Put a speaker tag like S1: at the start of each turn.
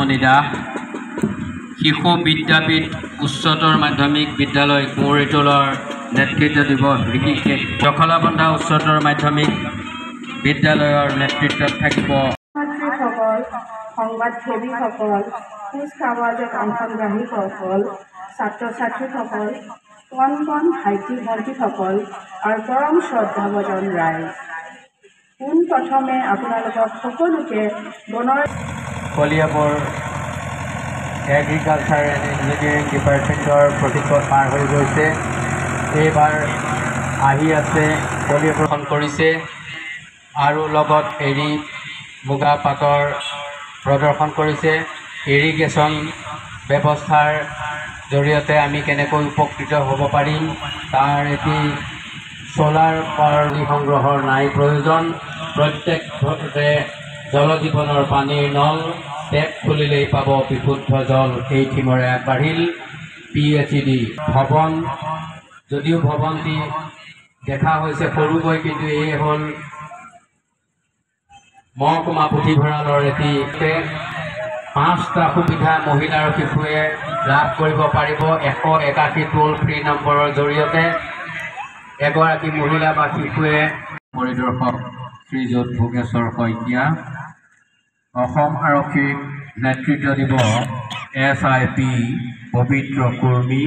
S1: মামনি দাস শিশু বিদ্যাপীঠ উচ্চতৰ মাধ্যমিক বিদ্যালয় কুঁৱৰীটোলৰ নেতৃত্ব দিব বিশেষকৈ জখলাবন্ধা উচ্চতৰ মাধ্যমিক বিদ্যালয়ৰ নেতৃত্বত থাকিব
S2: সংবাদসেৱীসকল কুচ কাৱাজত অংশগ্ৰহীসকল ছাত্ৰ ছাত্ৰীসকল কণ কণ ভাইটি ভণ্টিসকল আৰু পৰম শ্ৰদ্ধাভাজন ৰাইজ পোনপ্ৰথমে আপোনালোকক সকলোকে
S1: কলিয়াবৰ এগ্ৰিকালচাৰ এণ্ড ইঞ্জিনিয়াৰিং ডিপাৰ্টমেণ্টৰ প্ৰশিক্ষণ পাৰ হৈ গৈছে এইবাৰ আহি আছে কলিয়াবৰখন কৰিছে আৰু লগত এৰী মুগা পাতৰ প্ৰদৰ্শন কৰিছে ইৰিগেশ্যন ব্যৱস্থাৰ জৰিয়তে আমি কেনেকৈ উপকৃত হ'ব পাৰিম তাৰ এটি সোলাৰ পাৱাৰ সংগ্ৰহৰ নাই প্ৰয়োজন প্ৰত্যেক ঘৰতে জল জীৱনৰ পানীৰ নল টেপ খুলিলেই পাব বিশুদ্ধ জল এই থিমৰে আগবাঢ়িল PHED ভৱন যদিও ভৱনটি দেখা হৈছে সৰুকৈ কিন্তু এই হ'ল মহকুমা পুথিভঁৰালৰ এটি 5টা সুবিধা মহিলা আৰু শিশুৱে লাভ কৰিব পাৰিব 181 টোল ফ্ৰী নম্বৰৰ জৰিয়তে এগৰাকী মহিলা বা শিশুৱে পৰিদৰ্শক শ্ৰীযুত ভোগেশ্বৰ শইকীয়া অসম আৰক্ষীক নেতৃত্ব দিব SIP পবিত্ৰ কুৰ্মী